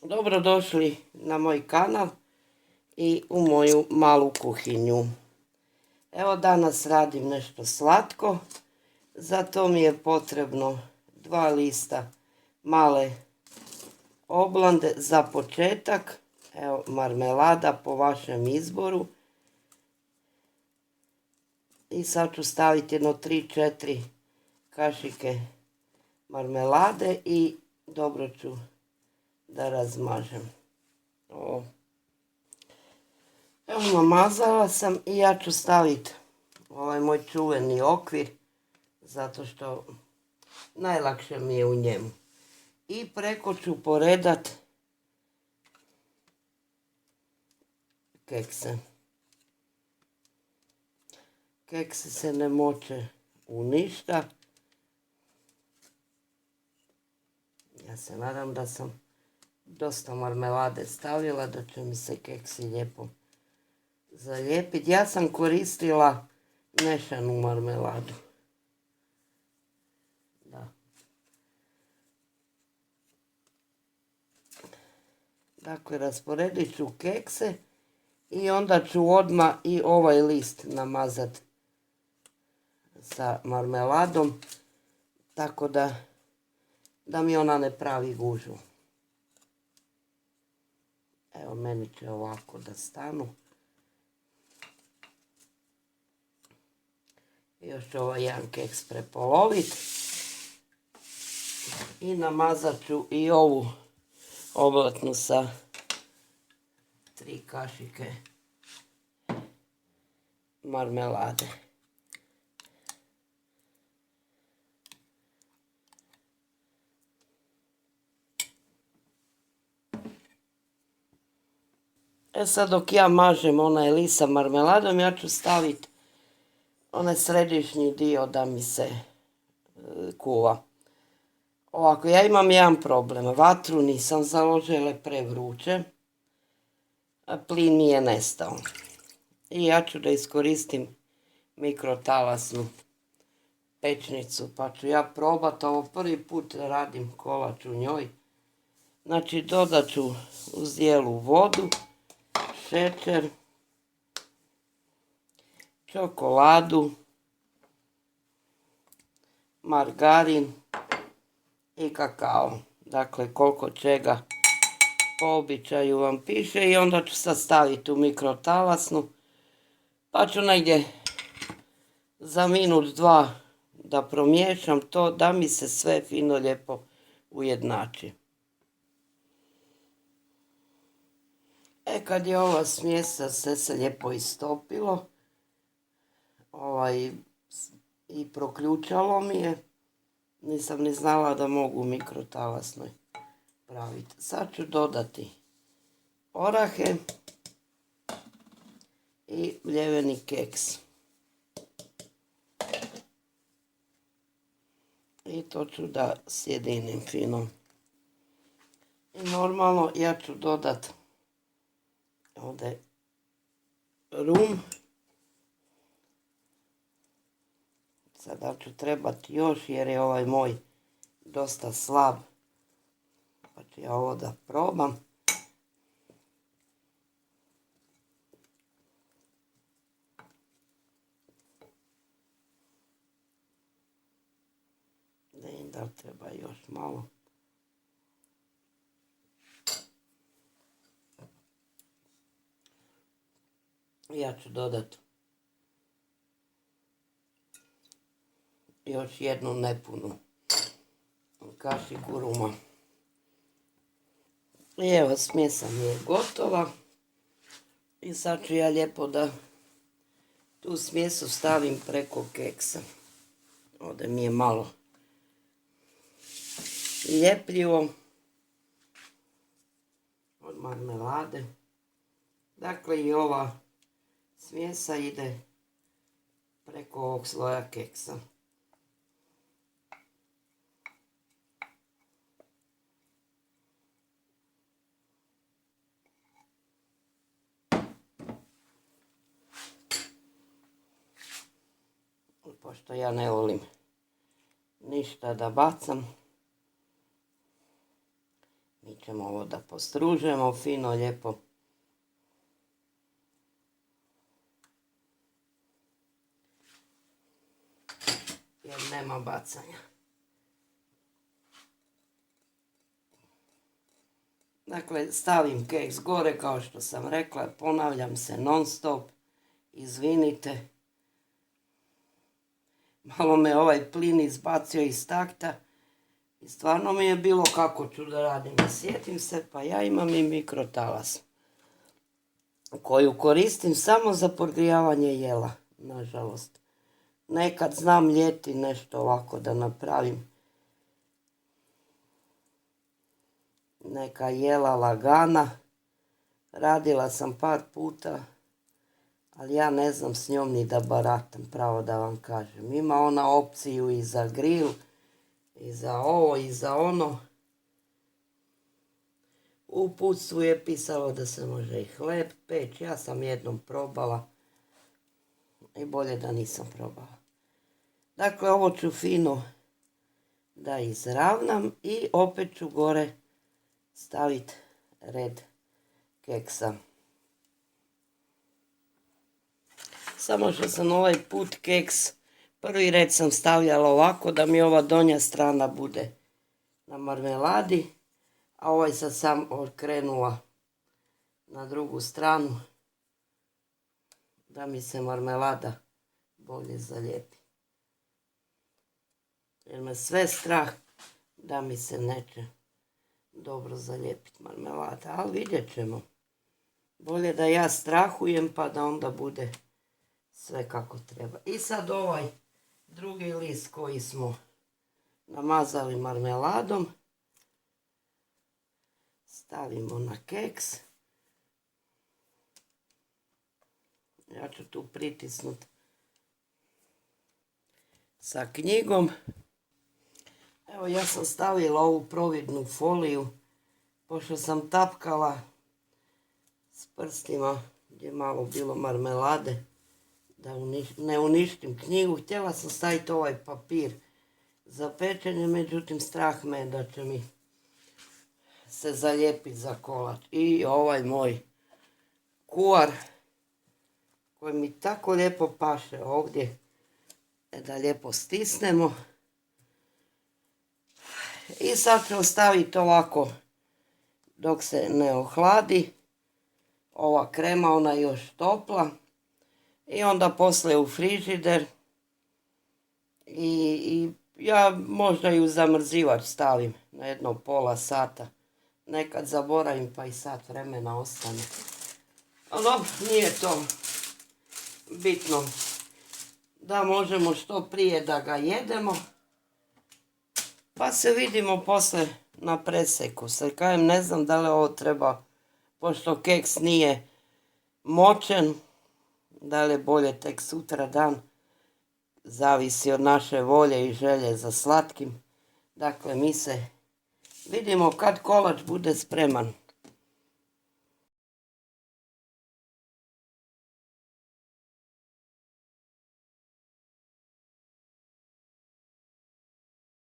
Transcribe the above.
Dobrodošli na moj kanal i u moju malu kuhinju. Evo danas radim nešto slatko. Za to mi je potrebno 2 lista male oblande za početak. Evo marmelada po vašem izboru. I sad ću staviti jedno 3-4 kašike marmelade i dobro ću da razmažem. Evo namazala sam i ja ću staviti ovaj moj čuveni okvir zato što najlakše mi je u njemu. I preko ću poredat kekse. Kekse se ne moče u ništa. Ja se nadam da sam dosta marmelade stavila, da će mi se keksi lijepo zalijepiti. Ja sam koristila mešanu marmeladu. Da. Dakle, rasporedit ću kekse i onda ću odmah i ovaj list namazati sa marmeladom, tako da mi ona ne pravi gužvu. Evo, meni će ovako da stanu. Još ću ovaj jedan keks prepoloviti. I namazat ću i ovu oblatnu sa 3 kašike marmelade. Sad dok ja mažem onaj list sa marmeladom, ja ću staviti onaj središnji dio da mi se kuva. Ovako, ja imam jedan problem. Vatru nisam založila, je prevruće, a plin mi je nestao. I ja ću da iskoristim mikrotalasnu pečnicu, pa ću ja probati. Ovo prvi put radim kolač u njoj. Znači, dodat ću u zdjelu vodu, šećer, čokoladu, margarin i kakao. Dakle, koliko čega po običaju vam piše i onda ću sad staviti u mikrotalasnu. Pa ću negdje za minut, 2 da promiješam to da mi se sve fino lijepo ujednači. Kad je ova smjesa sve se lijepo istopilo, i proključalo mi je, nisam ni znala da mogu u mikrotalasnoj praviti. Sad ću dodati orahe i mljeveni keks. I to ću da sjedinim fino. I normalno ja ću dodati ovdje rum. Sada ću trebati još jer je ovaj moj dosta slab. Pa ću ja ovo da probam. Ne vidim da treba još malo. Ja ću dodati još jednu nepunu kašiku ruma. I evo, smjesa mi je gotova. I sad ću ja lijepo da tu smjesu stavim preko keksa. Ovdje mi je malo ljepljivo od marmelade. Dakle, i ova smjesa ide preko ovog sloja keksa. Pošto ja ne volim ništa da bacam, mi ćemo ovo da postružemo fino, lijepo. Jer nema bacanja. Dakle, stavim keks gore, kao što sam rekla, ponavljam se non stop, izvinite. Malo me ovaj plin izbacio iz takta i stvarno mi je bilo kako ću da radim. Sjetim se, pa ja imam i mikrotalas koju koristim samo za podgrijavanje jela, nažalost. Nekad znam ljeti nešto ovako da napravim. Neka jela lagana. Radila sam par puta, ali ja ne znam s njom ni da baratam, pravo da vam kažem. Ima ona opciju i za grill, i za ovo, i za ono. U uputstvu je pisalo da se može i hleb peći. Ja sam jednom probala i bolje da nisam probala. Dakle, ovo ću fino da izravnam i opet ću gore staviti red keksa. Samo što sam ovaj put keks, prvi red sam stavljala ovako da mi ova donja strana bude na marmeladi, a ovaj sam okrenula na drugu stranu da mi se marmelada bolje zalijepi. Jer me sve strah da mi se neće dobro zalijepiti marmelada, ali vidjet ćemo. Bolje da ja strahujem pa da onda bude sve kako treba. I sad ovaj drugi list koji smo namazali marmeladom stavimo na keks. Ja ću tu pritisnuti sa knjigom. Evo, ja sam stavila ovu providnu foliju, pošto sam tapkala s prstima gdje je malo bilo marmelade, da ne uništim knjigu. Htjela sam staviti ovaj papir za pečenje, međutim strah me da će mi se zalijepiti za kolač. I ovaj moj kuvar koji mi tako lijepo paše ovdje, da lijepo stisnemo. I sad ću ostaviti ovako dok se ne ohladi. Ova krema, ona je još topla. I onda poslije u frižider. I ja možda i u zamrzivač stavim na jedno pola sata. Nekad zaboravim pa i sat vremena ostane. Ali dobro, nije to bitno. Da možemo što prije da ga jedemo. Pa se vidimo poslije na preseku. Sad kažem, ne znam da li ovo treba, pošto keks nije močen, da li je bolje tek sutra dan. Zavisi od naše volje i želje za slatkim. Dakle, mi se vidimo kad kolač bude spreman.